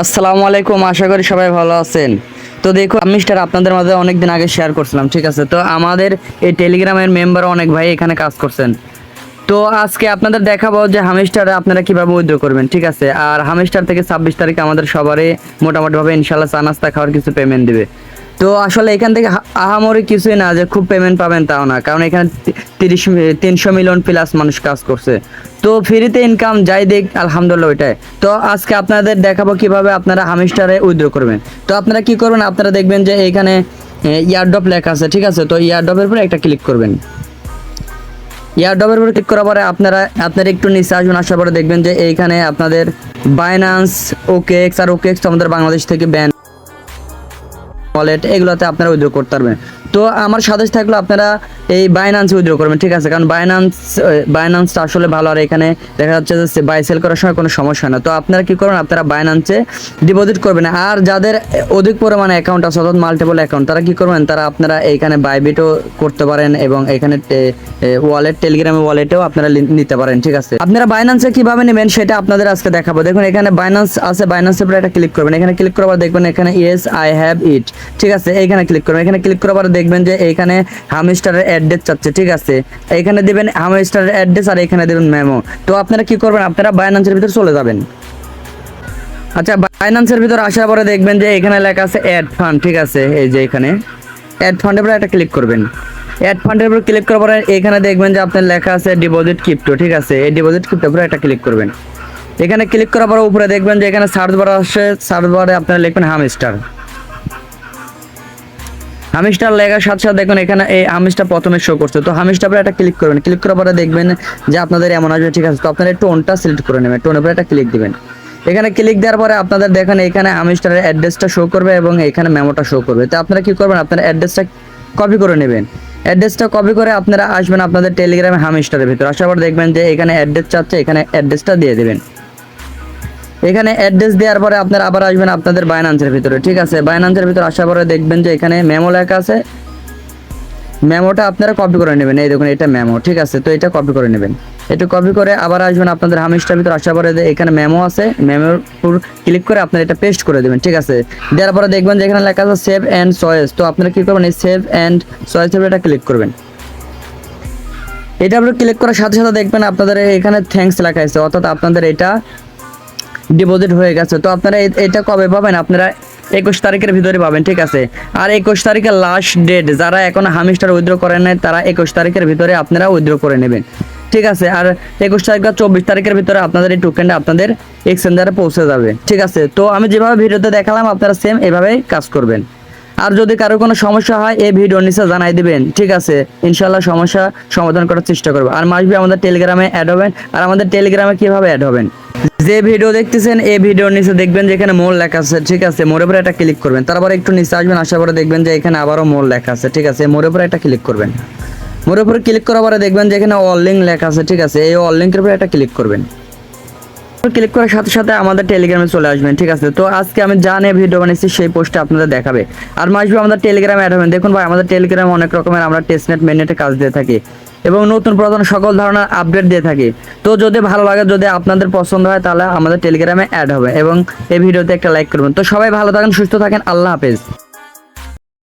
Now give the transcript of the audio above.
আসসালামু আলাইকুম, আশা করি সবাই ভালো আছেন। তো দেখো, আমি স্টার আপনাদের মাঝে অনেকদিন আগে শেয়ার করছিলাম, ঠিক আছে। তো আমাদের এই টেলিগ্রামের মেম্বার অনেক ভাই এখানে কাজ করছেন। তো আজকে আপনাদের দেখাবো যে হামিস্টারে আপনারা কিভাবে উইথড্র করবেন, ঠিক আছে। আর হামিস্টার থেকে 26 তারিখে আমাদের সবারই মোটামুটিভাবে ইনশাল্লাহ চা নাস্তা খাওয়ার কিছু পেমেন্ট দিবে। তো আসলে এখান থেকে আহামরি কিছুই না যে খুব পেমেন্ট পাবেন তাও না, কারণ এখানে 300 মিলিয়ন প্লাস মানুষ কাজ করছে। তো ফ্রিতে ইনকাম যাই দেখ আলহামদুলিল্লাহ ওইটাই। তো আজকে আপনাদের দেখাবো কিভাবে আপনারা হামিস্টারে উইথড্র করবেন। তো আপনারা কি করবেন, আপনারা দেখবেন যে এইখানে ইয়ারড্রপ লেখা আছে, ঠিক আছে। তো ইয়ারড্রপের উপরে একটা ক্লিক করবেন। ইয়ারড্রপের উপরে ক্লিক করার পরে আপনারা একটু নিচে আসবেন, আসার পরে দেখবেন যে এইখানে আপনাদের বাইন্যান্স, ওকেএক্স আর ওকেএক্স তো আমাদের বাংলাদেশ থেকে ব্যান ওয়ালেট, এগুলোতে আপনারা উইথড্র করতে পারবেন। তো আমার সাজেশ থাকলো আপনারা এই বাইন্যান্সে উইথড্র করবেন, ঠিক আছে। কারণ বাইন্যান্সটা আসলে ভালো, আর এখানে দেখা যাচ্ছে যে বাই সেল করার সময় কোনো সমস্যা না। তো আপনারা কি করবেন, আপনারা বাইন্যান্সে ডিপোজিট করবেন। আর যাদের অধিক পরিমাণে অ্যাকাউন্ট আছে, অর্থাৎ মাল্টিপল অ্যাকাউন্ট, তারা কি করবেন, তারা আপনারা এইখানে বাইবিটও করতে পারেন এবং এখানে ওয়ালেট, টেলিগ্রামের ওয়ালেটেও আপনারা নিতে পারেন, ঠিক আছে। আপনারা বাইন্যান্সে কিভাবে নেবেন সেটা আপনাদের আজকে দেখাবো। দেখুন এখানে বাইন্যান্স আছে, বাইন্যান্সের উপরে একটা ক্লিক করবেন। এখানে ক্লিক করার পর দেখবেন এখানে ইয়েস আই হ্যাভ ইট, ঠিক আছে। এইখানে ক্লিক করবেন। এখানে ক্লিক করার পর দেখবেন যে এইখানে হামিস্টারের অ্যাড্রেস চাচ্ছে, ঠিক আছে। এইখানে দিবেন হামিস্টারের অ্যাড্রেস আর এখানে দিবেন মেমো। তো আপনারা কি করবেন, আপনারা বাইন্যান্সের ভিতরে চলে যাবেন। আচ্ছা, বাইন্যান্সের ভিতর আসার পরে দেখবেন যে এখানে লেখা আছে অ্যাড ফান্ড, ঠিক আছে। এই যে এখানে অ্যাড ফান্ডের উপরে একটা ক্লিক করবেন। অ্যাড ফান্ডের উপর ক্লিক করার পরে এখানে দেখবেন যে আপনার লেখা আছে ডিপোজিট ক্রিপ্টো, ঠিক আছে। এই ডিপোজিট ক্রিপ্টোর উপরে একটা ক্লিক করবেন। এখানে ক্লিক করার পরে উপরে দেখবেন যে এখানে সার্চ বার আসছে, সার্চ বারে আপনারা লিখবেন হামিস্টার। হামিস্টার লেখার সাথে সাথে দেখুন এখানে এই হামিস্টার প্রথমে শো করছে। তো হামিস্টার উপরে একটা ক্লিক করবেন। ক্লিক করার পরে দেখবেন যে আপনাদের এমন আসবে, ঠিক আছে। তো আপনারা টোনটা সিলেক্ট করে নেবেন, টোনের উপরে একটা ক্লিক দিবেন। এখানে ক্লিক দেওয়ার পরে আপনাদের দেখেন এখানে হামিস্টারের অ্যাড্রেসটা শো করবে এবং এখানে মেমোটা শো করবে। তো আপনারা কি করবেন, আপনারা অ্যাড্রেসটা কপি করে নেবেন। অ্যাড্রেসটা কপি করে আপনারা আসবেন আপনাদের টেলিগ্রামে হামিস্টারের ভিতর। আসার পর দেখবেন যে এখানে অ্যাড্রেস চাচ্ছে, এখানে অ্যাড্রেসটা দিয়ে দেবেন। এখানে অ্যাড্রেস দেওয়ার পরে আপনারা আবার আসবেন আপনাদের বাইন্যান্সের ভিতরে, ঠিক আছে। বাইন্যান্সের ভিতরে আসার পরে দেখবেন যে এখানে মেমো লেখা আছে, মেমোটা আপনারা কপি করে নেবেন। এই দেখুন এটা মেমো, ঠিক আছে। তো এটা কপি করে নেবেন। এটা কপি করে আবার আসবেন আপনাদের হামিস্টার ভিতরে। আসার পরে এখানে মেমো আছে, মেমোর উপর ক্লিক করে আপনারা এটা পেস্ট করে দেবেন, ঠিক আছে। দেওয়ার পরে দেখবেন যে এখানে লেখা আছে সেভ অ্যান্ড চয়েস। তো আপনারা কি করবেন, এই সেভ অ্যান্ড চয়েসের উপরে এটা ক্লিক করবেন। এটা আপনি ক্লিক করার সাথে সাথে দেখবেন আপনাদের এখানে থ্যাঙ্কস লেখা আছে, অর্থাৎ আপনাদের এটা ডিপোজিট হয়ে গেছে। তো আপনারা এটা কবে পাবেন, আপনারা 21 তারিখের ভিতরে পাবেন, ঠিক আছে। আর 21 তারিখের লাস্ট ডেট, যারা এখন হামিস্টার উইথড্র করেন নাই তারা 21 তারিখের ভিতরে আপনারা উইথড্র করে নেবেন, ঠিক আছে। আর 21 তারিখ বা 24 তারিখের ভিতরে আপনাদের এই টোকেনটা আপনাদের এক্সচেঞ্জারে পৌঁছে যাবে, ঠিক আছে। তো আমি যেভাবে ভিডিওতে দেখালাম আপনারা সেম এভাবেই কাজ করবেন। আর যদি কারো কোনো সমস্যা হয় এই ভিডিওর নিচে জানাই দিবেন, ঠিক আছে। ইনশাল্লাহ সমস্যা সমাধান করার চেষ্টা করবো। আর মাসবি আমাদের টেলিগ্রামে অ্যাড হবেন। আর আমাদের টেলিগ্রামে কিভাবে অ্যাড হবেন, যে ভিডিও দেখতেছেন এই ভিডিওর নিচে দেখবেন যে এখানে মোর লেখা আছে, ঠিক আছে। মোর উপরে একটা ক্লিক করবেন। তারপর একটু নিচে আসবেন, আসার পরে দেখবেন যে এখানে আবারও মোর লেখা আছে, ঠিক আছে। মোর উপরে একটা ক্লিক করবেন। মোর উপরে ক্লিক করার পরে দেখবেন যে এখানে অল লিঙ্ক লেখা আছে, ঠিক আছে। এই অল লিঙ্কের উপরে একটা ক্লিক করবেন। ক্লিক করার সাথে সাথে আমাদের টেলিগ্রামে চলে আসবেন, ঠিক আছে। তো আজকে আমি যা নিয়ে ভিডিও বানিয়েছি সেই পোস্টে আপনাদের দেখাবে। আর মাসবি আমাদের টেলিগ্রামে অ্যাড হবেন। দেখুন ভাই, আমাদের টেলিগ্রামে অনেক রকমের আমরা টেস্টনেট মেননেটে কাজ দিয়ে থাকি এবং নতুন পুরাতন সকল ধরনের আপডেট দিয়ে থাকি। তো যদি ভালো লাগে, যদি আপনাদের পছন্দ হয়, তাহলে আমাদের টেলিগ্রামে অ্যাড হবে এবং এই ভিডিওতে একটা লাইক করবেন। তো সবাই ভালো থাকেন, সুস্থ থাকেন, আল্লাহ হাফেজ।